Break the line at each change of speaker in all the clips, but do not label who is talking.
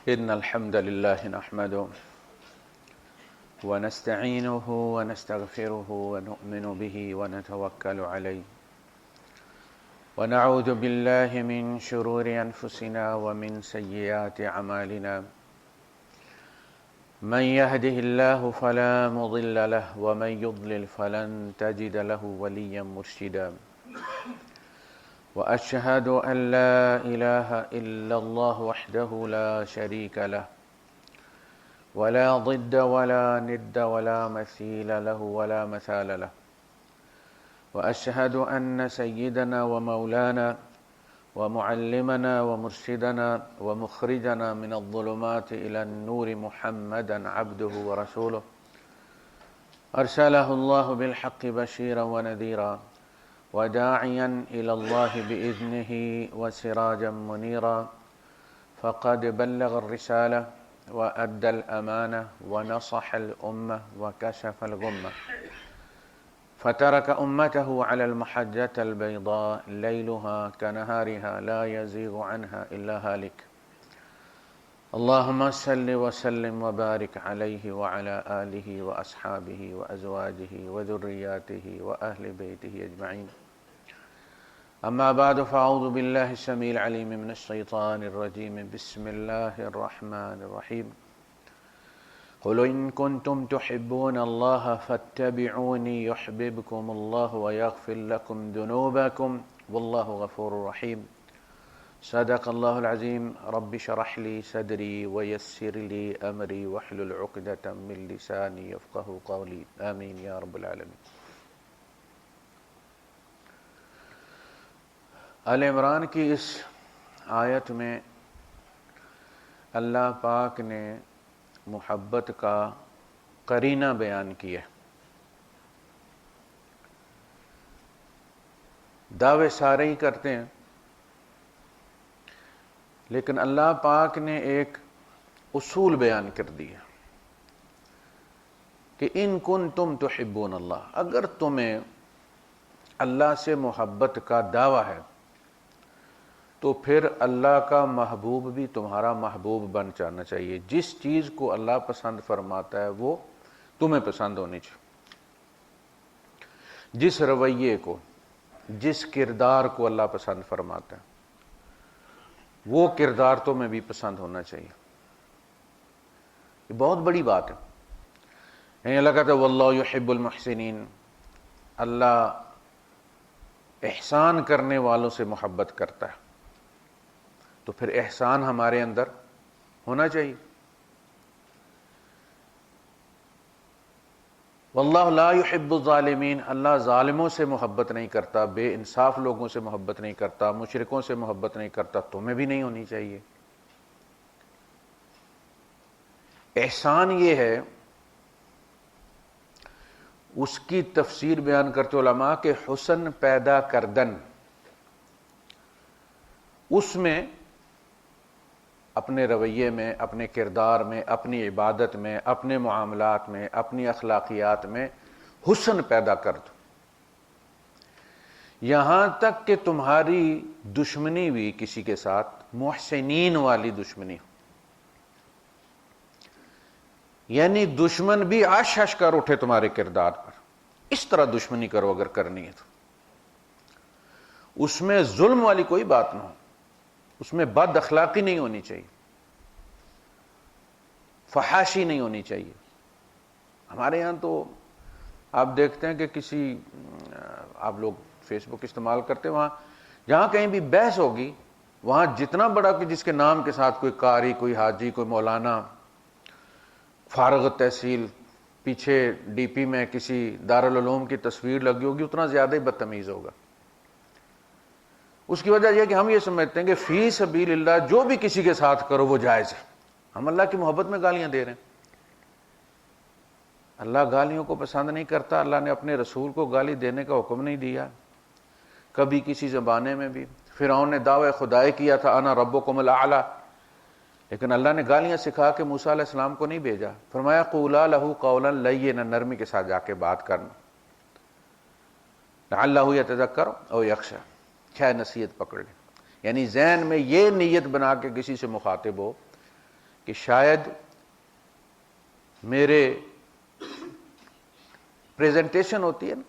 إن الحمد لله نحمده ونستعينه ونستغفره ونؤمن به ونتوكل عليه ونعوذ بالله من شرور أنفسنا ومن سيئات أعمالنا من يهده الله فلا مضل له ومن يضلل فلن تجد له وليا مرشدا وأشهد أن لا إله إلا الله وحده لا شريك له ولا ضد ولا ند ولا مثيل له ولا مثال له وأشهد أن سيدنا ومولانا ومعلمنا ومرشدنا ومخرجنا من الظلمات إلى النور محمدا عبده ورسوله أرسله الله بالحق بشيرا ونذيرا وداعيا إلى الله بإذنه وسراجا منيرا فقد بلغ الرسالة وأدى الأمانة ونصح الأمة وكشف الغمة فترك أمته على المحجة البيضاء ليلها كنهارها لا يزيغ عنها إلا هالك اللهم صل وسلم وبارك عليه وعلى آله وأصحابه وأزواجه وذرياته وأهل بيته أجمعين أما بعد فأعوذ بالله السميع العليم من الشيطان الرجيم بسم الله الرحمن الرحيم قل إن كنتم تحبون الله فاتبعوني يحببكم الله ويغفر لكم ذنوبكم والله غفور رحيم صدق الله العظيم رب اشرح لي صدري ويسر لي أمري واحلل عقدة من لساني يفقهوا قولي آمين يا رب العالمين۔ آل عمران کی اس آیت میں اللہ پاک نے محبت کا قرینہ بیان کیا۔ دعوے سارے ہی کرتے ہیں، لیکن اللہ پاک نے ایک اصول بیان کر دیا کہ ان کنتم تحبون اللہ، اگر تمہیں اللہ سے محبت کا دعویٰ ہے تو پھر اللہ کا محبوب بھی تمہارا محبوب بن جانا چاہیے۔ جس چیز کو اللہ پسند فرماتا ہے وہ تمہیں پسند ہونی چاہیے، جس رویے کو، جس کردار کو اللہ پسند فرماتا ہے وہ کردار تمہیں بھی پسند ہونا چاہیے۔ یہ بہت بڑی بات ہے۔ یعنی اللہ کہتا ہے واللہ یحب المحسنین، اللہ احسان کرنے والوں سے محبت کرتا ہے، تو پھر احسان ہمارے اندر ہونا چاہیے۔ واللہ لا یحب الظالمین، اللہ ظالموں سے محبت نہیں کرتا، بے انصاف لوگوں سے محبت نہیں کرتا، مشرکوں سے محبت نہیں کرتا، تمہیں بھی نہیں ہونی چاہیے۔ احسان یہ ہے، اس کی تفسیر بیان کرتے علماء کہ حسن پیدا کردن، اس میں اپنے رویے میں، اپنے کردار میں، اپنی عبادت میں، اپنے معاملات میں، اپنی اخلاقیات میں حسن پیدا کر دو، یہاں تک کہ تمہاری دشمنی بھی کسی کے ساتھ محسنین والی دشمنی ہو، یعنی دشمن بھی عش عش کر اٹھے تمہارے کردار پر، اس طرح دشمنی کرو اگر کرنی ہے تو، اس میں ظلم والی کوئی بات نہ ہو، اس میں بد اخلاقی نہیں ہونی چاہیے، فحاشی نہیں ہونی چاہیے۔ ہمارے یہاں تو آپ دیکھتے ہیں کہ کسی، آپ لوگ فیس بک استعمال کرتے ہیں، وہاں جہاں کہیں بھی بحث ہوگی وہاں جتنا بڑا کہ جس کے نام کے ساتھ کوئی قاری، کوئی حاجی، کوئی مولانا، فارغ تحصیل، پیچھے ڈی پی میں کسی دارالعلوم کی تصویر لگی ہوگی، اتنا زیادہ ہی بدتمیز ہوگا۔ اس کی وجہ یہ کہ ہم یہ سمجھتے ہیں کہ فی سبیل اللہ جو بھی کسی کے ساتھ کرو وہ جائز ہے۔ ہم اللہ کی محبت میں گالیاں دے رہے ہیں۔ اللہ گالیوں کو پسند نہیں کرتا، اللہ نے اپنے رسول کو گالی دینے کا حکم نہیں دیا کبھی کسی زمانے میں بھی۔ فرعون نے دعوی خدائی کیا تھا انا ربکم الاعلی، لیکن اللہ نے گالیاں سکھا کے موسیٰ علیہ السلام کو نہیں بھیجا، فرمایا قولا لہ قولا لینا، نرمی کے ساتھ جا کے بات کرنا، لعلہ یتذکر او یخشی، کیا نصیحت پکڑ لے۔ یعنی ذہن میں یہ نیت بنا کے کسی سے مخاطب ہو کہ شاید میرے پریزنٹیشن ہوتی ہے نا،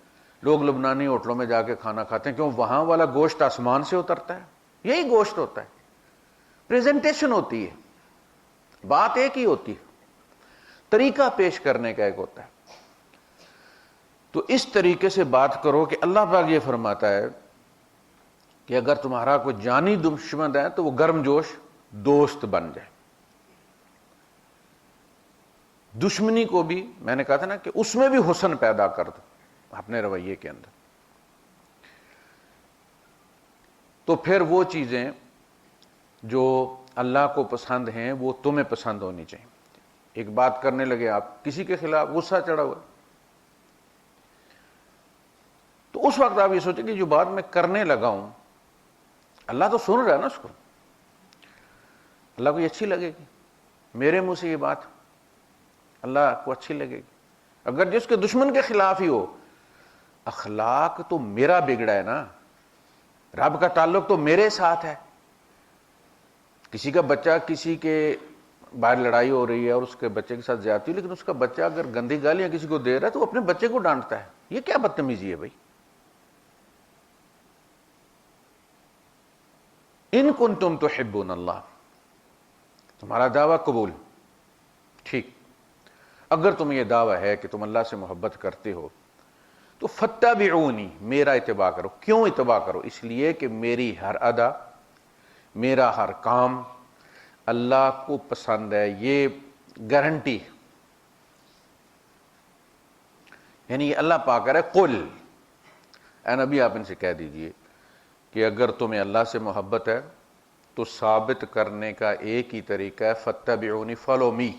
لوگ لبنانی ہوٹلوں میں جا کے کھانا کھاتے ہیں، کیوں؟ وہاں والا گوشت آسمان سے اترتا ہے، یہی گوشت ہوتا ہے، پریزنٹیشن ہوتی ہے، بات ایک ہی ہوتی ہے، طریقہ پیش کرنے کا ایک ہوتا ہے۔ تو اس طریقے سے بات کرو کہ اللہ پاک یہ فرماتا ہے کہ اگر تمہارا کوئی جانی دشمن ہے تو وہ گرم جوش دوست بن جائے۔ دشمنی کو بھی میں نے کہا تھا نا کہ اس میں بھی حسن پیدا کر دو اپنے رویے کے اندر، تو پھر وہ چیزیں جو اللہ کو پسند ہیں وہ تمہیں پسند ہونی چاہیے۔ ایک بات کرنے لگے آپ کسی کے خلاف، غصہ چڑھا ہوا، تو اس وقت آپ یہ سوچیں کہ جو بات میں کرنے لگا ہوں اللہ تو سن رہا ہے نا، اس کو اللہ کو یہ اچھی لگے گی، میرے منہ سے یہ بات اللہ کو اچھی لگے گی۔ اگر جس کے دشمن کے خلاف ہی ہو، اخلاق تو میرا بگڑا ہے نا، رب کا تعلق تو میرے ساتھ ہے۔ کسی کا بچہ کسی کے باہر لڑائی ہو رہی ہے اور اس کے بچے کے ساتھ زیادتی، لیکن اس کا بچہ اگر گندی گالیاں کسی کو دے رہا ہے تو وہ اپنے بچے کو ڈانٹتا ہے، یہ کیا بدتمیزی ہے بھائی؟ ان کنتم تحبون اللہ، تمہارا دعویٰ قبول، ٹھیک، اگر تم یہ دعویٰ ہے کہ تم اللہ سے محبت کرتے ہو تو فاتبعونی، میرا اتباع کرو۔ کیوں اتباع کرو؟ اس لیے کہ میری ہر ادا، میرا ہر کام اللہ کو پسند ہے، یہ گارنٹی، یعنی اللہ پاک کہہ رہا ہے قل، اے نبی آپ ان سے کہہ دیجئے کہ اگر تمہیں اللہ سے محبت ہے تو ثابت کرنے کا ایک ہی طریقہ ہے فاتبعونی، فالو می،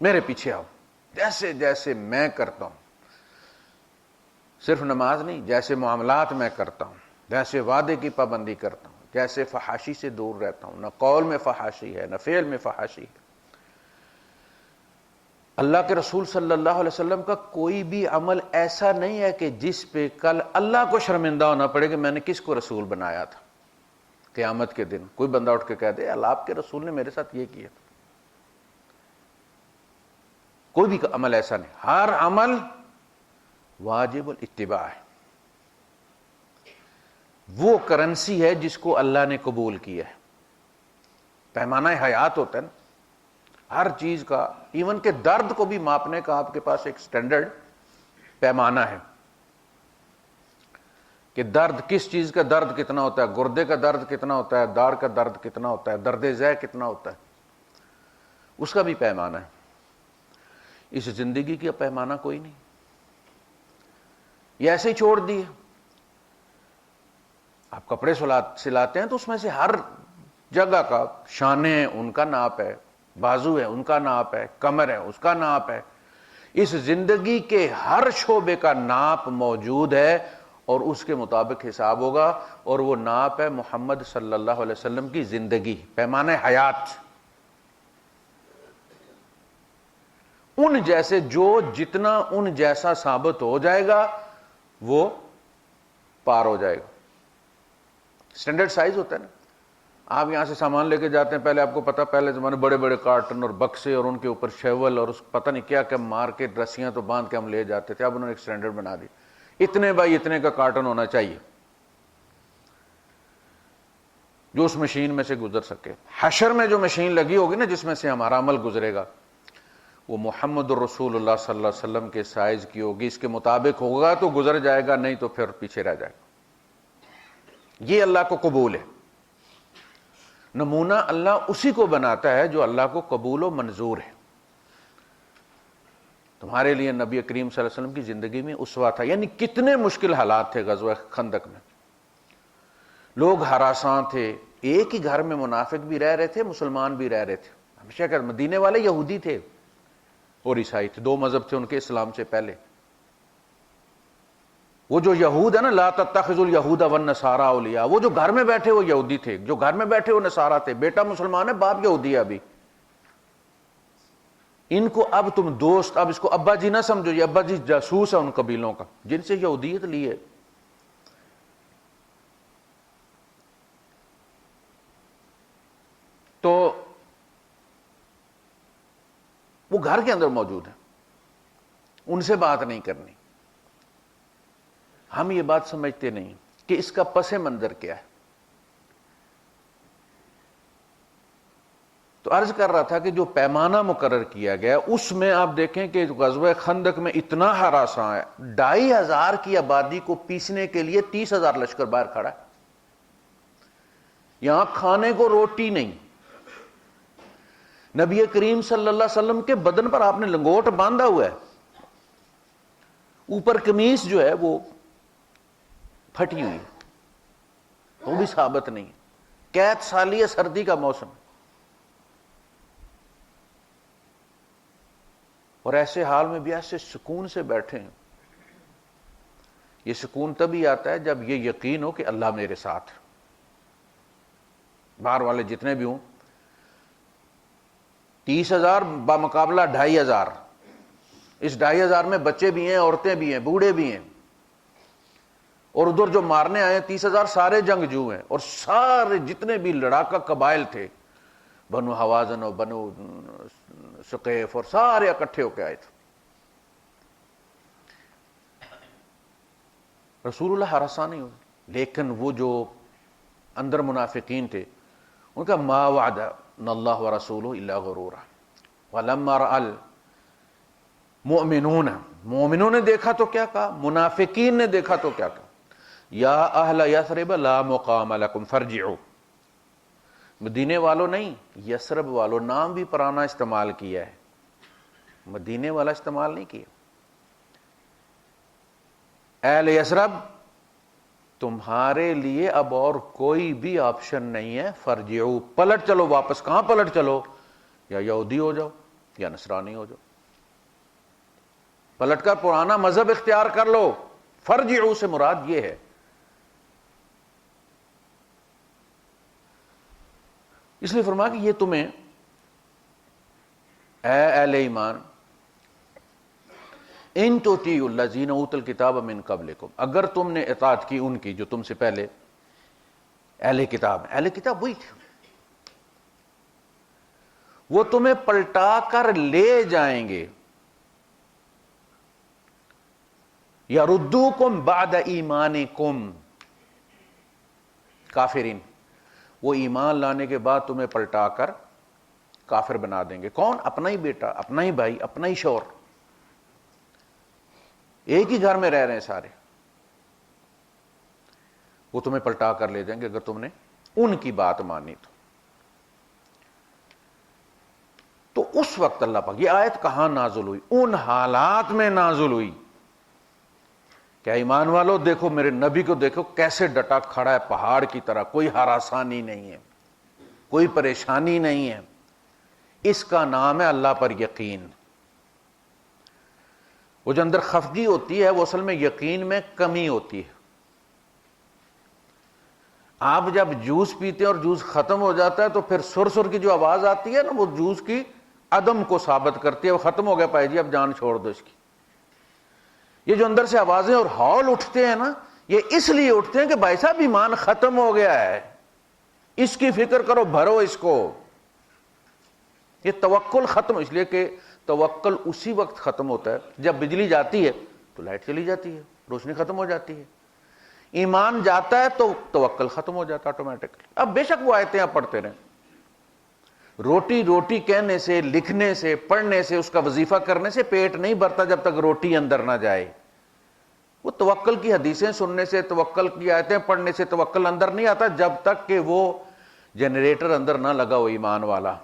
میرے پیچھے آؤ، جیسے جیسے میں کرتا ہوں، صرف نماز نہیں، جیسے معاملات میں کرتا ہوں، جیسے وعدے کی پابندی کرتا ہوں، جیسے فحاشی سے دور رہتا ہوں، نہ قول میں فحاشی ہے نہ فعل میں فحاشی ہے۔ اللہ کے رسول صلی اللہ علیہ وسلم کا کوئی بھی عمل ایسا نہیں ہے کہ جس پہ کل اللہ کو شرمندہ ہونا پڑے کہ میں نے کس کو رسول بنایا تھا۔ قیامت کے دن کوئی بندہ اٹھ کے کہہ دے اللہ آپ کے رسول نے میرے ساتھ یہ کیا، کوئی بھی عمل ایسا نہیں، ہر عمل واجب الاتباع ہے، وہ کرنسی ہے جس کو اللہ نے قبول کیا ہے۔ پیمانہ حیات ہوتا ہے نا ہر چیز کا، ایون کہ درد کو بھی ماپنے کا آپ کے پاس ایک سٹینڈرڈ پیمانہ ہے کہ درد کس چیز کا درد کتنا ہوتا ہے، گردے کا درد کتنا ہوتا ہے، داڑھ کا درد کتنا ہوتا ہے، درد ذہ کتنا ہوتا ہے، اس کا بھی پیمانہ ہے۔ اس زندگی کا پیمانہ کوئی نہیں، یہ ایسے ہی چھوڑ دیے۔ آپ کپڑے سلاتے ہیں تو اس میں سے ہر جگہ کا، شانے ہیں ان کا ناپ ہے، بازو ہے ان کا ناپ ہے، کمر ہے اس کا ناپ ہے، اس زندگی کے ہر شعبے کا ناپ موجود ہے اور اس کے مطابق حساب ہوگا، اور وہ ناپ ہے محمد صلی اللہ علیہ وسلم کی زندگی، پیمانہ حیات۔ ان جیسے جو جتنا ان جیسا ثابت ہو جائے گا وہ پار ہو جائے گا۔ سٹینڈرڈ سائز ہوتا ہے نا، آپ یہاں سے سامان لے کے جاتے ہیں، پہلے آپ کو پتا پہلے زمانے بڑے بڑے کارٹن اور بکسے اور ان کے اوپر شیول اور پتہ نہیں کیا کیا مار کے رسیاں تو باندھ کے ہم لے جاتے تھے، اب انہوں نے ایک سٹینڈرڈ بنا دی، اتنے بائی اتنے کا کارٹن ہونا چاہیے جو اس مشین میں سے گزر سکے۔ حشر میں جو مشین لگی ہوگی نا جس میں سے ہمارا عمل گزرے گا وہ محمد الرسول اللہ صلی اللہ علیہ وسلم کے سائز کی ہوگی، اس کے مطابق ہوگا تو گزر جائے گا، نہیں تو پھر پیچھے رہ جائے گا۔ یہ اللہ کو قبول ہے۔ نمونہ اللہ اسی کو بناتا ہے جو اللہ کو قبول و منظور ہے۔ تمہارے لیے نبی کریم صلی اللہ علیہ وسلم کی زندگی میں اسوہ تھا، یعنی کتنے مشکل حالات تھے غزوہ خندق میں، لوگ ہراساں تھے، ایک ہی گھر میں منافق بھی رہ رہے تھے، مسلمان بھی رہ رہے تھے، ہمیشہ کہ مدینے والے یہودی تھے اور عیسائی تھے، دو مذہب تھے ان کے اسلام سے پہلے۔ وہ جو یہود ہے نا، لا تتخذوا الیہود والنصارى اولیاء، وہ جو گھر میں بیٹھے وہ یہودی تھے، جو گھر میں بیٹھے وہ نصارہ تھے، بیٹا مسلمان ہے باپ یہودی ہے ابھی، ان کو اب تم دوست، اب اس کو ابا جی نہ سمجھو، یہ ابا جی جاسوس ہے ان قبیلوں کا جن سے یہودیت لی ہے۔ تو وہ گھر کے اندر موجود ہیں، ان سے بات نہیں کرنی۔ ہم یہ بات سمجھتے نہیں کہ اس کا پس منظر کیا ہے۔ تو عرض کر رہا تھا کہ جو پیمانہ مقرر کیا گیا اس میں آپ دیکھیں کہ غزوہ خندق میں اتنا ہراساں ہے، 2500 کی آبادی کو پیسنے کے لیے 30,000 لشکر باہر کھڑا ہے۔ یہاں کھانے کو روٹی نہیں، نبی کریم صلی اللہ علیہ وسلم کے بدن پر آپ نے لنگوٹ باندھا ہوا ہے، اوپر قمیص جو ہے وہ پھٹی ہوئی، وہ بھی ثابت نہیں، قید سالی ہے، سردی کا موسم، اور ایسے حال میں بھی ایسے سکون سے بیٹھے ہیں۔ یہ سکون تبھی آتا ہے جب یہ یقین ہو کہ اللہ میرے ساتھ ہے۔ باہر والے جتنے بھی ہوں، 30,000 بمقابلہ 2,500، اس 2,500 میں بچے بھی ہیں، عورتیں بھی ہیں، بوڑھے بھی ہیں، اور ادھر جو مارنے آئے 30,000 سارے جنگجو ہیں، اور سارے جتنے بھی لڑاکا قبائل تھے، بنو حوازن اور بنو ثقیف، اور سارے اکٹھے ہو کے آئے تھے۔ رسول اللہ ہراساں نہیں ہوئے، لیکن وہ جو اندر منافقین تھے ان کا ما وعدنا اللہ ورسولہ الا غرورا ولما رأى المؤمنون، مومنوں نے دیکھا تو کیا کہا، منافقین نے دیکھا تو کیا کہا، یا اہل یثرب لا مقام لکم فارجعوا، مدینے والوں نہیں، یثرب والوں، نام بھی پرانا استعمال کیا ہے، مدینے والا استعمال نہیں کیا۔ اہل یثرب تمہارے لیے اب اور کوئی بھی آپشن نہیں ہے، فرجعوا، پلٹ چلو واپس۔ کہاں پلٹ چلو؟ یا یہودی ہو جاؤ یا نصرانی ہو جاؤ، پلٹ کر پرانا مذہب اختیار کر لو۔ فرجعوا سے مراد یہ ہے، اس لیے فرمایا کہ یہ تمہیں اے اہل ایمان، ان تطیعوا الذین اوتوا الکتاب من قبلکم، اگر تم نے اطاعت کی ان کی جو تم سے پہلے اہل کتاب، اہل کتاب وہی تھے، وہ تمہیں پلٹا کر لے جائیں گے، یردوکم بعد ایمانکم کافرین، وہ ایمان لانے کے بعد تمہیں پلٹا کر کافر بنا دیں گے۔ کون؟ اپنا ہی بیٹا، اپنا ہی بھائی، اپنا ہی شوہر، ایک ہی گھر میں رہ رہے ہیں سارے، وہ تمہیں پلٹا کر لے جائیں گے اگر تم نے ان کی بات مانی تو اس وقت اللہ پاک، یہ آیت کہاں نازل ہوئی؟ ان حالات میں نازل ہوئی کہ ایمان والو دیکھو میرے نبی کو، دیکھو کیسے ڈٹا کھڑا ہے پہاڑ کی طرح، کوئی ہراسانی نہیں ہے، کوئی پریشانی نہیں ہے، اس کا نام ہے اللہ پر یقین۔ وہ جو اندر خفگی ہوتی ہے وہ اصل میں یقین میں کمی ہوتی ہے۔ آپ جب جوس پیتے ہیں اور جوس ختم ہو جاتا ہے تو پھر سر سر کی جو آواز آتی ہے نا، وہ جوس کی عدم کو ثابت کرتی ہے، وہ ختم ہو گیا پائے جی اب جان چھوڑ دو اس کی۔ یہ جو اندر سے آوازیں اور ہال اٹھتے ہیں نا، یہ اس لیے اٹھتے ہیں کہ بھائی صاحب ایمان ختم ہو گیا ہے، اس کی فکر کرو، بھرو اس کو۔ یہ توکل ختم، اس لیے کہ توکل اسی وقت ختم ہوتا ہے جب بجلی جاتی ہے تو لائٹ چلی جاتی ہے، روشنی ختم ہو جاتی ہے۔ ایمان جاتا ہے تو توکل ختم ہو جاتا ہے آٹومیٹکلی۔ اب بے شک وہ آیتیں آپ پڑھتے رہیں، روٹی روٹی کہنے سے، لکھنے سے، پڑھنے سے، اس کا وظیفہ کرنے سے پیٹ نہیں بھرتا جب تک روٹی اندر نہ جائے۔ وہ توکل کی حدیثیں سننے سے، توکل کی آیتیں پڑھنے سے توکل اندر نہیں آتا جب تک کہ وہ جنریٹر اندر نہ لگا ہو ایمان والا۔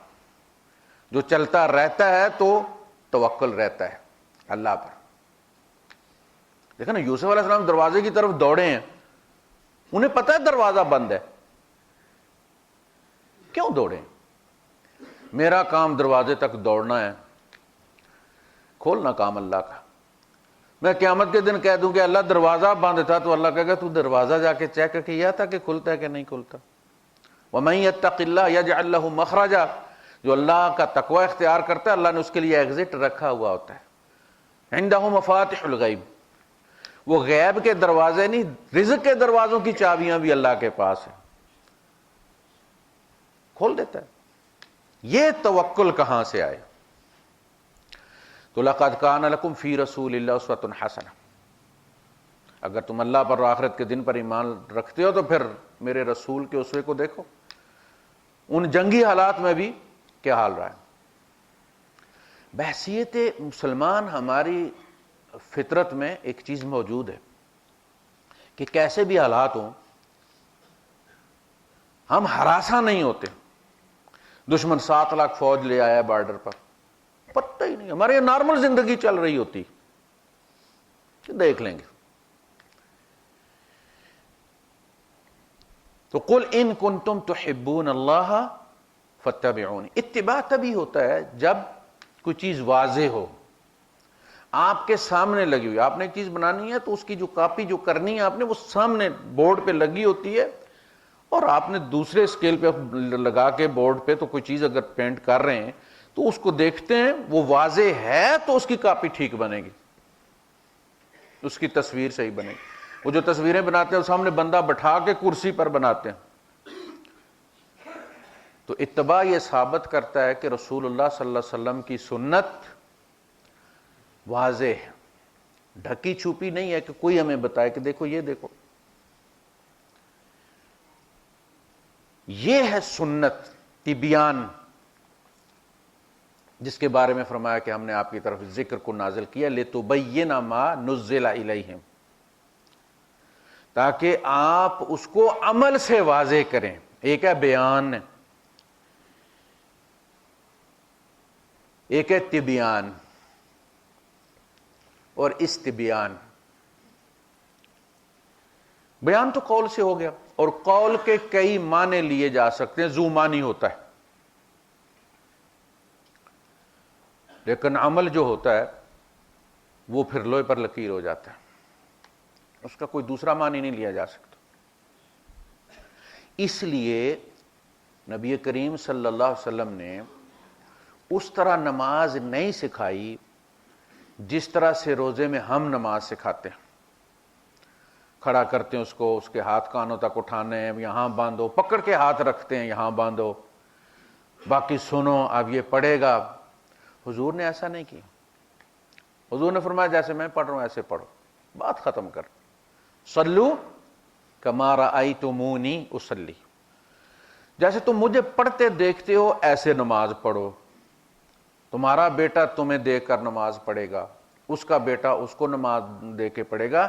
جو چلتا رہتا ہے تو توکل رہتا ہے اللہ پر۔ دیکھا نا، یوسف علیہ السلام دروازے کی طرف دوڑے ہیں، انہیں پتہ ہے دروازہ بند ہے، کیوں دوڑے؟ میرا کام دروازے تک دوڑنا ہے، کھولنا کام اللہ کا۔ میں قیامت کے دن کہہ دوں کہ اللہ دروازہ بند تھا تو اللہ کہے گا تو دروازہ جا کے چیک کیا تھا کہ کھلتا ہے کہ نہیں کھلتا۔ وَمَن يَتَّقِ اللَّهَ يَجْعَل لَّهُ مَخْرَجًا، جو اللہ کا تقوی اختیار کرتا ہے اللہ نے اس کے لیے ایگزٹ رکھا ہوا ہوتا ہے۔ عِندَهُ مَفَاتِحُ الْغَیْبِ، وہ غیب کے دروازے نہیں، رزق کے دروازوں کی چابیاں بھی اللہ کے پاس ہیں، کھول دیتا ہے۔ یہ توکل کہاں سے آئے؟ تو لقد کان لکم فی رسول اللہ اسوۃ حسنہ، اگر تم اللہ پر اور آخرت کے دن پر ایمان رکھتے ہو تو پھر میرے رسول کے اسوے کو دیکھو، ان جنگی حالات میں بھی کیا حال رہا ہے۔ بحیثیت مسلمان ہماری فطرت میں ایک چیز موجود ہے کہ کیسے بھی حالات ہوں ہم ہراساں نہیں ہوتے۔ دشمن 7 لاکھ فوج لے آیا بارڈر پر، پتہ ہی نہیں، ہمارے یہاں نارمل زندگی چل رہی ہوتی، دیکھ لیں گے۔ تو قل ان کنتم تحبون اللہ فاتبعونی، اتباع تبھی ہوتا ہے جب کوئی چیز واضح ہو، آپ کے سامنے لگی ہوئی، آپ نے ایک چیز بنانی ہے تو اس کی جو کاپی جو کرنی ہے آپ نے، وہ سامنے بورڈ پہ لگی ہوتی ہے، اور آپ نے دوسرے اسکیل پہ لگا کے بورڈ پہ تو کوئی چیز اگر پینٹ کر رہے ہیں تو اس کو دیکھتے ہیں، وہ واضح ہے تو اس کی کاپی ٹھیک بنے گی، اس کی تصویر صحیح بنے گی۔ وہ جو تصویریں بناتے ہیں سامنے بندہ بٹھا کے کرسی پر بناتے ہیں۔ تو اتباع یہ ثابت کرتا ہے کہ رسول اللہ صلی اللہ علیہ وسلم کی سنت واضح ہے، ڈھکی چھپی نہیں ہے کہ کوئی ہمیں بتائے کہ دیکھو یہ دیکھو۔ یہ ہے سنت تبیان، جس کے بارے میں فرمایا کہ ہم نے آپ کی طرف ذکر کو نازل کیا لِتُبَيِّنَ مَا نُزِّلَ إِلَيْهِمْ، تاکہ آپ اس کو عمل سے واضح کریں۔ ایک ہے بیان، ایک ہے تبیان اور استبیان۔ بیان تو قول سے ہو گیا، اور قول کے کئی معنی لیے جا سکتے ہیں، ذو معنی ہوتا ہے، لیکن عمل جو ہوتا ہے وہ پھر لوہے پر لکیر ہو جاتا ہے، اس کا کوئی دوسرا معنی نہیں لیا جا سکتا۔ اس لیے نبی کریم صلی اللہ علیہ وسلم نے اس طرح نماز نہیں سکھائی جس طرح سے روزے میں ہم نماز سکھاتے ہیں، کھڑا کرتے ہیں اس کو، اس کے ہاتھ کانوں تک اٹھانے ہیں، یہاں باندھو، پکڑ کے ہاتھ رکھتے ہیں یہاں باندھو، باقی سنو اب یہ پڑھے گا۔ حضور نے ایسا نہیں کیا، حضور نے فرمایا جیسے میں پڑھ رہا ہوں ایسے پڑھو، بات ختم کر۔ صلو کما رأیتمونی اصلی، جیسے تم مجھے پڑھتے دیکھتے ہو ایسے نماز پڑھو۔ تمہارا بیٹا تمہیں دیکھ کر نماز پڑھے گا، اس کا بیٹا اس کو نماز دے کے پڑھے گا۔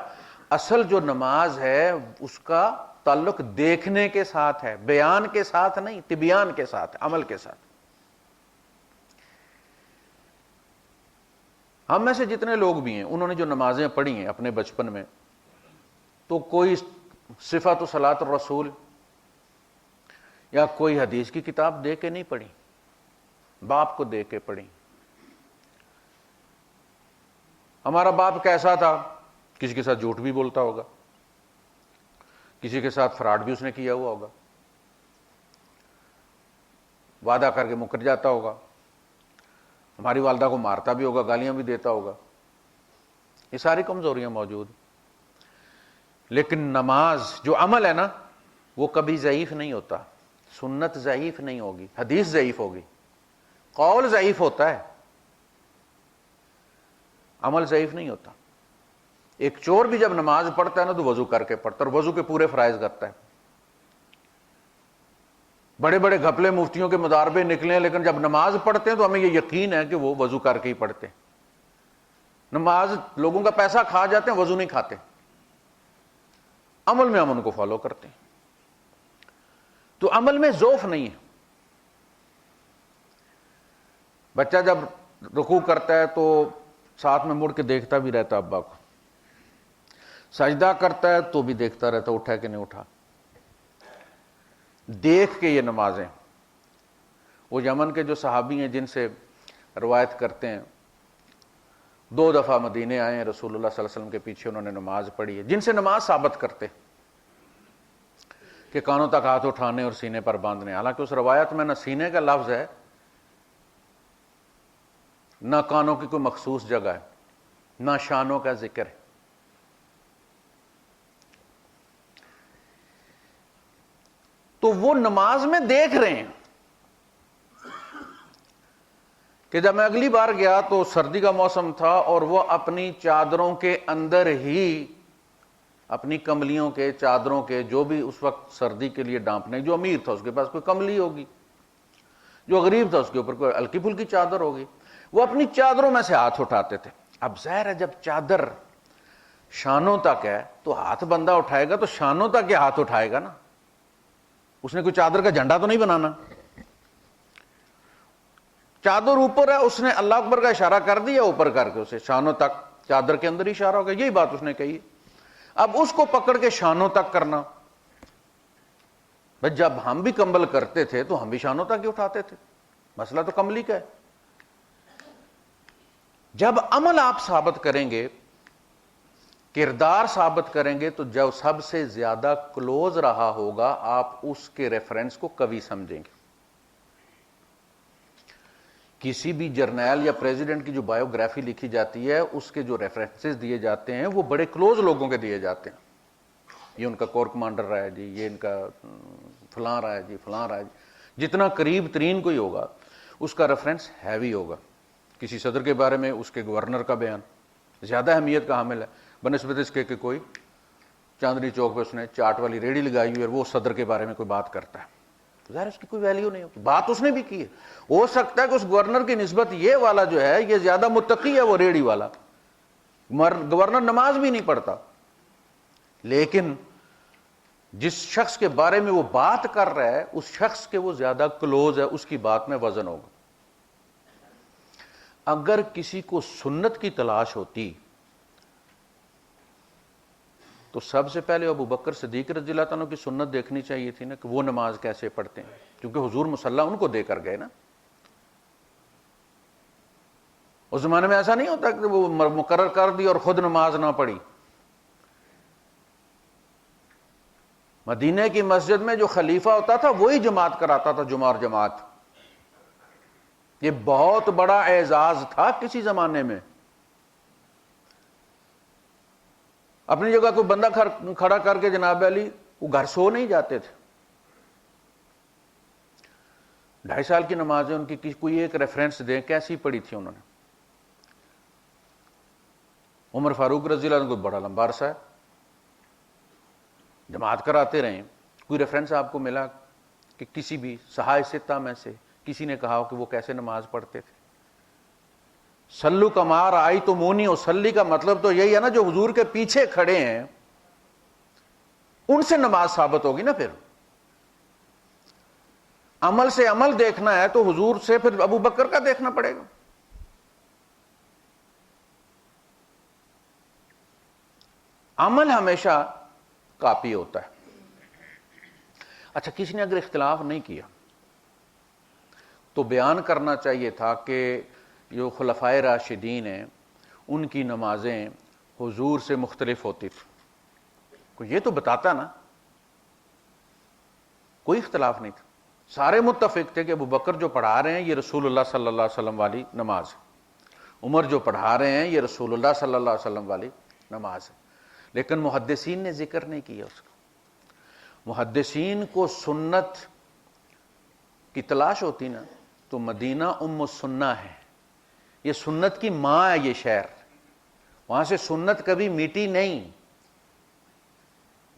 اصل جو نماز ہے اس کا تعلق دیکھنے کے ساتھ ہے، بیان کے ساتھ نہیں، تبیان کے ساتھ، عمل کے ساتھ۔ ہم میں سے جتنے لوگ بھی ہیں انہوں نے جو نمازیں پڑھی ہیں اپنے بچپن میں، تو کوئی صفات و صلاۃ الرسول یا کوئی حدیث کی کتاب دے کے نہیں پڑھی، باپ کو دے کے پڑھی۔ ہمارا باپ کیسا تھا؟ کسی کے ساتھ جھوٹ بھی بولتا ہوگا، کسی کے ساتھ فراڈ بھی اس نے کیا ہوا ہوگا، وعدہ کر کے مکر جاتا ہوگا، ہماری والدہ کو مارتا بھی ہوگا، گالیاں بھی دیتا ہوگا، یہ ساری کمزوریاں موجود۔ لیکن نماز جو عمل ہے نا وہ کبھی ضعیف نہیں ہوتا، سنت ضعیف نہیں ہوگی، حدیث ضعیف ہوگی، قول ضعیف ہوتا ہے، عمل ضعیف نہیں ہوتا۔ ایک چور بھی جب نماز پڑھتا ہے نا تو وضو کر کے پڑھتا ہے، اور وضو کے پورے فرائض کرتا ہے۔ بڑے بڑے گھپلے مفتیوں کے مداربے نکلے ہیں، لیکن جب نماز پڑھتے ہیں تو ہمیں یہ یقین ہے کہ وہ وضو کر کے ہی پڑھتے ہیں۔ نماز لوگوں کا پیسہ کھا جاتے ہیں، وضو نہیں کھاتے، عمل میں ہم ان کو فالو کرتے ہیں۔ تو عمل میں ذوف نہیں ہے۔ بچہ جب رکوع کرتا ہے تو ساتھ میں مڑ کے دیکھتا بھی رہتا ابا کو، سجدہ کرتا ہے تو بھی دیکھتا رہتا اٹھا کہ نہیں اٹھا، دیکھ کے یہ نمازیں۔ وہ یمن کے جو صحابی ہیں جن سے روایت کرتے ہیں، 2 دفعہ مدینے آئے ہیں رسول اللہ صلی اللہ علیہ وسلم کے پیچھے، انہوں نے نماز پڑھی ہے، جن سے نماز ثابت کرتے کہ کانوں تک ہاتھ اٹھانے اور سینے پر باندھنے۔ حالانکہ اس روایت میں نہ سینے کا لفظ ہے نہ کانوں کی کوئی مخصوص جگہ ہے، نہ شانوں کا ذکر ہے۔ تو وہ نماز میں دیکھ رہے ہیں، کہ جب میں اگلی بار گیا تو سردی کا موسم تھا اور وہ اپنی چادروں کے اندر ہی، اپنی کملیوں کے، چادروں کے، جو بھی اس وقت سردی کے لیے ڈانپنے، جو امیر تھا اس کے پاس کوئی کملی ہوگی، جو غریب تھا اس کے اوپر کوئی ہلکی پھلکی چادر ہوگی، وہ اپنی چادروں میں سے ہاتھ اٹھاتے تھے۔ اب ظاہر ہے جب چادر شانوں تک ہے تو ہاتھ بندہ اٹھائے گا تو شانوں تک ہی ہاتھ اٹھائے گا نا، اس نے کوئی چادر کا جھنڈا تو نہیں بنانا۔ چادر اوپر ہے، اس نے اللہ اکبر کا اشارہ کر دیا اوپر کر کے، اسے شانوں تک چادر کے اندر ہی اشارہ ہوگا، یہی بات اس نے کہی۔ اب اس کو پکڑ کے شانوں تک کرنا، بھائی جب ہم بھی کمبل کرتے تھے تو ہم بھی شانوں تک ہی اٹھاتے تھے، مسئلہ تو کملی کا ہے۔ جب عمل آپ ثابت کریں گے، کردار ثابت کریں گے، تو جو سب سے زیادہ کلوز رہا ہوگا آپ اس کے ریفرنس کو قوی سمجھیں گے۔ کسی بھی جرنیل یا پریزیڈنٹ کی جو بایوگرافی لکھی جاتی ہے، اس کے جو ریفرنسز دیے جاتے ہیں وہ بڑے کلوز لوگوں کے دیے جاتے ہیں۔ یہ ان کا کور کمانڈر رہا ہے جی، یہ ان کا فلاں رہا ہے جی، فلاں رہا ہے جی، جتنا قریب ترین کوئی ہوگا اس کا ریفرنس ہیوی ہوگا۔ کسی صدر کے بارے میں اس کے گورنر کا بیان زیادہ اہمیت کا حامل ہے بنسبت اس کے کہ کوئی چاندنی چوک پہ اس نے چاٹ والی ریڑھی لگائی ہوئی اور وہ صدر کے بارے میں کوئی بات کرتا ہے، ظاہر اس کی کوئی ویلیو نہیں ہوتی۔ بات اس نے بھی کی ہے، ہو سکتا ہے کہ اس گورنر کی نسبت یہ والا جو ہے یہ زیادہ متقی ہے، وہ ریڑھی والا گورنر نماز بھی نہیں پڑھتا، لیکن جس شخص کے بارے میں وہ بات کر رہا ہے اس شخص کے وہ زیادہ کلوز ہے، اس کی بات میں وزن ہوگا۔ اگر کسی کو سنت کی تلاش ہوتی تو سب سے پہلے ابو بکر صدیق رضی اللہ تعالیٰ کی سنت دیکھنی چاہیے تھی نا، کہ وہ نماز کیسے پڑھتے ہیں، کیونکہ حضور مصلی ان کو دے کر گئے نا۔ اس زمانے میں ایسا نہیں ہوتا کہ وہ مقرر کر دی اور خود نماز نہ پڑھی۔ مدینے کی مسجد میں جو خلیفہ ہوتا تھا وہی جماعت کراتا تھا، جمعہ اور جماعت۔ یہ بہت بڑا اعزاز تھا کسی زمانے میں۔ اپنی جگہ کوئی بندہ کھڑا کر کے جناب علی وہ گھر سو نہیں جاتے تھے۔ 2.5 سال کی نمازیں ان کی کوئی ایک ریفرنس دیں کیسی پڑھی تھی انہوں نے؟ عمر فاروق رضی اللہ عنہ کو بڑا لمبا عرصہ ہے جماعت کراتے رہے، کوئی ریفرنس آپ کو ملا کہ کسی بھی صحابہ ستہ میں سے کسی نے کہا ہو کہ وہ کیسے نماز پڑھتے تھے؟ سلو کما رأیتمونی اصلی کا مطلب تو یہی ہے نا، جو حضور کے پیچھے کھڑے ہیں ان سے نماز ثابت ہوگی نا۔ پھر عمل سے عمل دیکھنا ہے تو حضور سے پھر ابو بکر کا دیکھنا پڑے گا۔ عمل ہمیشہ کاپی ہوتا ہے۔ اچھا، کسی نے اگر اختلاف نہیں کیا تو بیان کرنا چاہیے تھا کہ جو خلفائے راشدین ہیں ان کی نمازیں حضور سے مختلف ہوتی تھی، کوئی یہ تو بتاتا نا۔ کوئی اختلاف نہیں تھا، سارے متفق تھے کہ ابو بکر جو پڑھا رہے ہیں یہ رسول اللہ صلی اللہ علیہ وسلم والی نماز ہے، عمر جو پڑھا رہے ہیں یہ رسول اللہ صلی اللہ علیہ وسلم والی نماز ہے۔ لیکن محدثین نے ذکر نہیں کیا اس کا۔ محدثین کو سنت کی تلاش ہوتی نا تو مدینہ ام السنہ ہے، یہ سنت کی ماں ہے یہ شہر، وہاں سے سنت کبھی میٹی نہیں،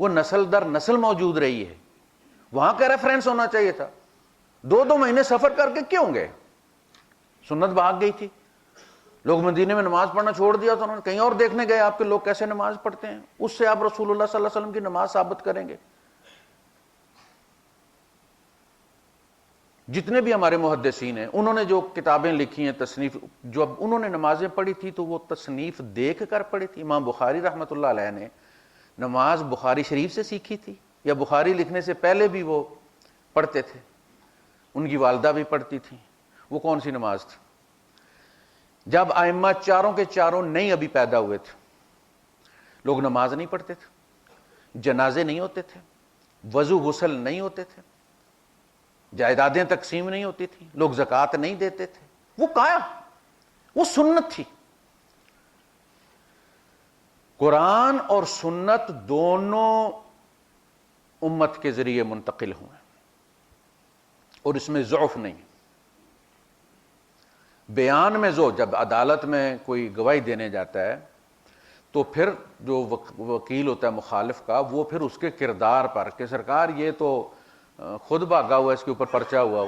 وہ نسل در نسل موجود رہی ہے۔ وہاں کا ریفرنس ہونا چاہیے تھا۔ 2 مہینے سفر کر کے کیوں گئے؟ سنت بھاگ گئی تھی، لوگ مدینے میں نماز پڑھنا چھوڑ دیا تو انہوں نے کہیں اور دیکھنے گئے آپ کے لوگ کیسے نماز پڑھتے ہیں، اس سے آپ رسول اللہ صلی اللہ علیہ وسلم کی نماز ثابت کریں گے۔ جتنے بھی ہمارے محدثین ہیں انہوں نے جو کتابیں لکھی ہیں، تصنیف، جو اب انہوں نے نمازیں پڑھی تھی تو وہ تصنیف دیکھ کر پڑھی تھی۔ امام بخاری رحمۃ اللہ علیہ نے نماز بخاری شریف سے سیکھی تھی، یا بخاری لکھنے سے پہلے بھی وہ پڑھتے تھے، ان کی والدہ بھی پڑھتی تھیں۔ وہ کون سی نماز تھی؟ جب ائمہ چاروں کے چاروں نہیں ابھی پیدا ہوئے تھے، لوگ نماز نہیں پڑھتے تھے، جنازے نہیں ہوتے تھے، وضو غسل نہیں ہوتے تھے، جائیدادیں تقسیم نہیں ہوتی تھی، لوگ زکوٰۃ نہیں دیتے تھے۔ وہ کہا وہ سنت تھی۔ قرآن اور سنت دونوں امت کے ذریعے منتقل ہوئے اور اس میں ضعف نہیں۔ بیان میں جب عدالت میں کوئی گواہی دینے جاتا ہے تو پھر جو وکیل ہوتا ہے مخالف کا، وہ پھر اس کے کردار پر کہ سرکار یہ تو خود بھاگا ہوا ہے، اس کے اوپر پرچہ ہوا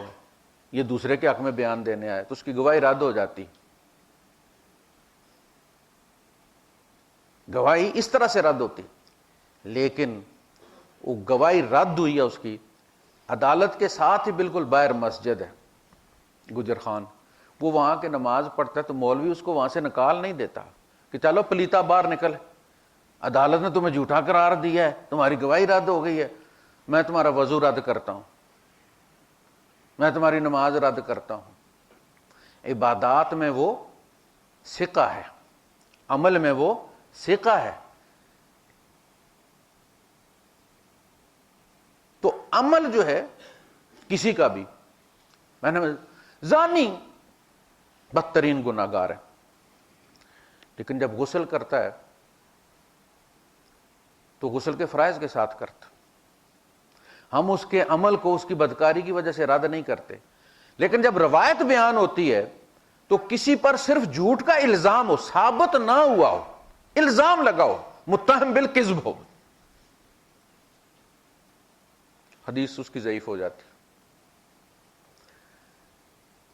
یہ دوسرے کے حق میں بیان دینے آئے، تو اس کی گواہی رد ہو جاتی. گواہی اس طرح سے رد ہوتی. لیکن وہ گواہی رد ہوئی ہے اس کی، عدالت کے ساتھ ہی بالکل باہر مسجد ہے گجر خان، وہ وہاں کے نماز پڑھتا ہے تو مولوی اس کو وہاں سے نکال نہیں دیتا کہ چلو پلیتا باہر نکل، عدالت نے تمہیں جھوٹا قرار دیا ہے، تمہاری گواہی رد ہو گئی ہے، میں تمہارا وضو رد کرتا ہوں، میں تمہاری نماز رد کرتا ہوں. عبادات میں وہ ثقہ ہے، عمل میں وہ ثقہ ہے. تو عمل جو ہے کسی کا بھی، میں نے زانی بدترین گناہگار ہے، لیکن جب غسل کرتا ہے تو غسل کے فرائض کے ساتھ کرتا. ہم اس کے عمل کو اس کی بدکاری کی وجہ سے رد نہیں کرتے، لیکن جب روایت بیان ہوتی ہے تو کسی پر صرف جھوٹ کا الزام ہو، ثابت نہ ہوا ہو، الزام لگا ہو، متہم بالکذب ہو، حدیث اس کی ضعیف ہو جاتی.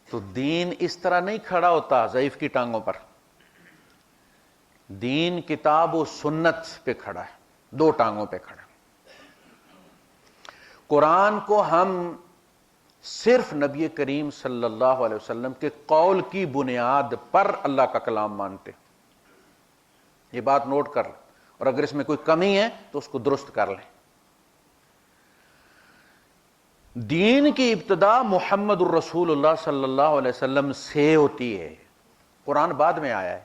تو دین اس طرح نہیں کھڑا ہوتا ضعیف کی ٹانگوں پر، دین کتاب و سنت پہ کھڑا ہے، دو ٹانگوں پہ کھڑا ہے. قرآن کو ہم صرف نبی کریم صلی اللہ علیہ وسلم کے قول کی بنیاد پر اللہ کا کلام مانتے. یہ بات نوٹ کر لیں، اور اگر اس میں کوئی کمی ہے تو اس کو درست کر لیں. دین کی ابتدا محمد الرسول اللہ صلی اللہ علیہ وسلم سے ہوتی ہے. قرآن بعد میں آیا ہے،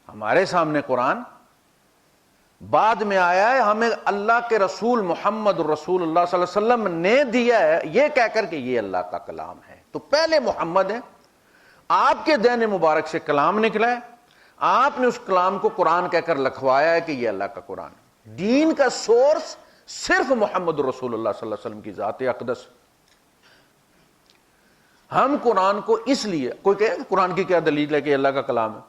ہمارے سامنے قرآن بعد میں آیا ہے، ہمیں اللہ کے رسول محمد الرسول اللہ صلی اللہ علیہ وسلم نے دیا ہے یہ کہہ کر کہ یہ اللہ کا کلام ہے. تو پہلے محمد ہے، آپ کے دین مبارک سے کلام نکلا ہے، آپ نے اس کلام کو قرآن کہہ کر لکھوایا ہے کہ یہ اللہ کا قرآن ہے. دین کا سورس صرف محمد رسول اللہ صلی اللہ علیہ وسلم کی ذات اقدس. ہم قرآن کو اس لیے، کوئی کہے قرآن کی کیا دلیل ہے کہ اللہ کا کلام ہے،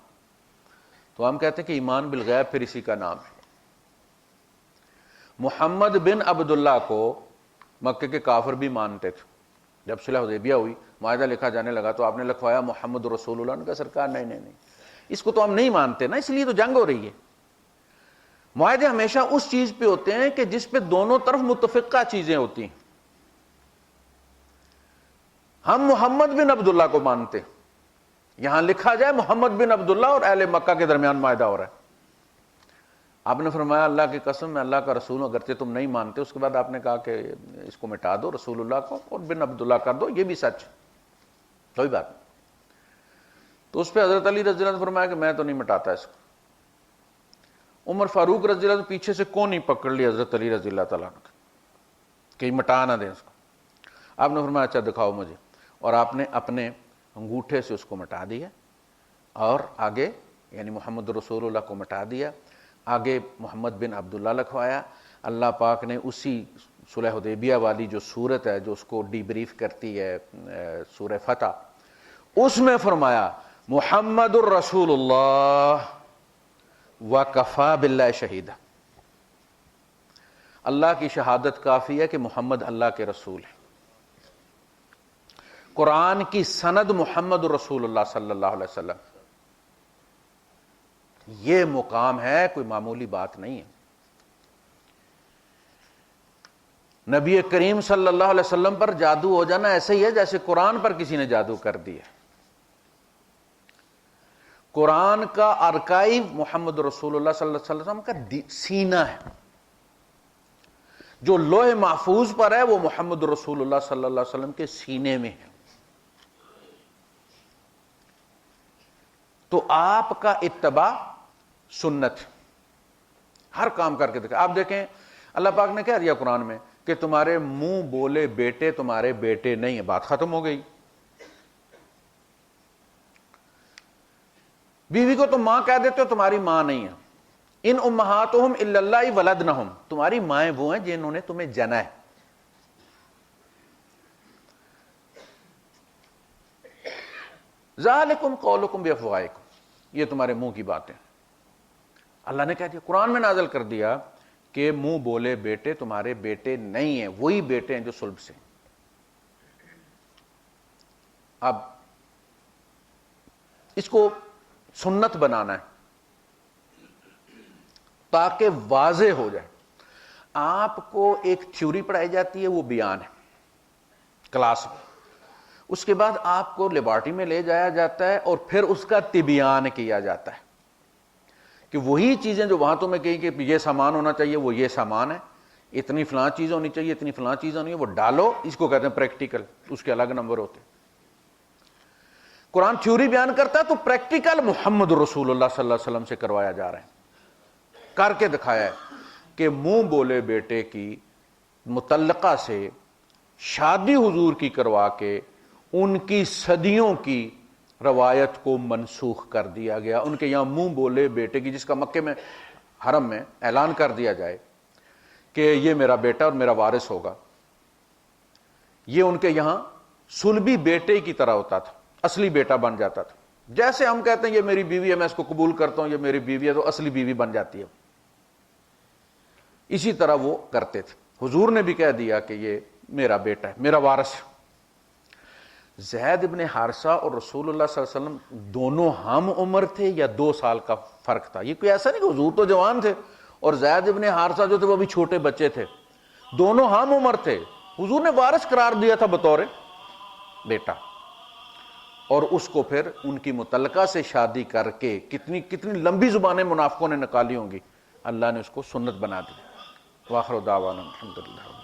تو ہم کہتے ہیں کہ ایمان بالغیب پھر اسی کا نام ہے. محمد بن عبداللہ کو مکے کے کافر بھی مانتے تھے. جب صلح حدیبیہ ہوئی، معاہدہ لکھا جانے لگا تو آپ نے لکھوایا محمد رسول اللہ، نے کہا سرکار نہیں، اس کو تو ہم نہیں مانتے نا، اس لیے تو جنگ ہو رہی ہے. معاہدے ہمیشہ اس چیز پہ ہوتے ہیں کہ جس پہ دونوں طرف متفقہ چیزیں ہوتی ہیں. ہم محمد بن عبداللہ کو مانتے، یہاں لکھا جائے محمد بن عبداللہ اور اہل مکہ کے درمیان معاہدہ ہو رہا ہے. آپ نے فرمایا اللہ کی قسم میں اللہ کا رسول ہوں، اگرچہ تم نہیں مانتے. اس کے بعد آپ نے کہا کہ اس کو مٹا دو، رسول اللہ کو اور بن عبداللہ کر دو، یہ بھی سچ، کوئی بات. تو اس پہ حضرت علی رضی اللہ عنہ نے فرمایا کہ میں تو نہیں مٹاتا اس کو. عمر فاروق رضی اللہ عنہ پیچھے سے کون نہیں پکڑ لی حضرت علی رضی اللہ تعالیٰ عنہ کہ مٹا نہ دیں اس کو. آپ نے فرمایا اچھا دکھاؤ مجھے، اور آپ نے اپنے انگوٹھے سے اس کو مٹا دیا، اور آگے یعنی محمد رسول اللہ کو مٹا دیا، آگے محمد بن عبداللہ لکھوایا. اللہ پاک نے اسی صلح حدیبیہ والی جو صورت ہے جو اس کو ڈی بریف کرتی ہے سورہ فتح، اس میں فرمایا محمد الرسول اللہ وکفا باللہ شہیدہ. اللہ کی شہادت کافی ہے کہ محمد اللہ کے رسول ہے. قرآن کی سند محمد رسول اللہ صلی اللہ علیہ وسلم، یہ مقام ہے، کوئی معمولی بات نہیں ہے. نبی کریم صلی اللہ علیہ وسلم پر جادو ہو جانا ایسے ہی ہے جیسے قرآن پر کسی نے جادو کر دیا. قرآن کا ارکائیو محمد رسول اللہ صلی اللہ علیہ وسلم کا سینہ ہے، جو لوح محفوظ پر ہے وہ محمد رسول اللہ صلی اللہ علیہ وسلم کے سینے میں ہے. تو آپ کا اتباع سنت، ہر کام کر کے دیکھیں. آپ دیکھیں اللہ پاک نے کہہ دیا قرآن میں کہ تمہارے منہ بولے بیٹے تمہارے بیٹے نہیں ہیں، بات ختم ہو گئی. بیوی کو تم ماں کہہ دیتے ہو، تمہاری ماں نہیں ہے. ان امہاتہم الا اللہ ولدنہم، تمہاری مائیں وہ ہیں جنہوں نے تمہیں جنا ہے. ذالکم قولکم بافواہکم، یہ تمہارے منہ کی باتیں. اللہ نے کہہ دیا، قرآن میں نازل کر دیا کہ منہ بولے بیٹے تمہارے بیٹے نہیں ہیں، وہی بیٹے ہیں جو صلب سے. اب اس کو سنت بنانا ہے تاکہ واضح ہو جائے. آپ کو ایک تھیوری پڑھائی جاتی ہے، وہ بیان ہے کلاس میں، اس کے بعد آپ کو لیبارٹری میں لے جایا جاتا ہے اور پھر اس کا تبیان کیا جاتا ہے کہ وہی چیزیں جو وہاں تمہیں کہیں کہ یہ سامان ہونا چاہیے وہ یہ سامان ہے، اتنی فلاں چیز ہونی چاہیے، اتنی فلاں چیز ہونی ہے، وہ ڈالو. اس کو کہتے ہیں پریکٹیکل، اس کے الگ نمبر ہوتے ہیں. قرآن تھیوری بیان کرتا ہے تو پریکٹیکل محمد رسول اللہ صلی اللہ علیہ وسلم سے کروایا جا رہا ہے، کر کے دکھایا ہے کہ منہ بولے بیٹے کی متعلقہ سے شادی حضور کی کروا کے ان کی صدیوں کی روایت کو منسوخ کر دیا گیا. ان کے یہاں منہ بولے بیٹے کی، جس کا مکے میں حرم میں اعلان کر دیا جائے کہ یہ میرا بیٹا اور میرا وارث ہوگا، یہ ان کے یہاں سلبی بیٹے کی طرح ہوتا تھا، اصلی بیٹا بن جاتا تھا. جیسے ہم کہتے ہیں یہ میری بیوی ہے، میں اس کو قبول کرتا ہوں، یہ میری بیوی ہے، تو اصلی بیوی بن جاتی ہے. اسی طرح وہ کرتے تھے. حضور نے بھی کہہ دیا کہ یہ میرا بیٹا ہے، میرا وارث. زید ابن حارثہ اور رسول اللہ صلی اللہ علیہ وسلم دونوں ہم عمر تھے یا 2 سال کا فرق تھا؟ یہ کوئی ایسا نہیں کہ حضور تو جوان تھے اور زید ابن حارثہ جو تھے وہ بھی چھوٹے بچے تھے. دونوں ہم عمر تھے. حضور نے وارث قرار دیا تھا بطور بیٹا، اور اس کو پھر ان کی متعلقہ سے شادی کر کے کتنی لمبی زبانیں منافقوں نے نکالی ہوں گی، اللہ نے اس کو سنت بنا دی. وآخر دعوانا الحمدللہ.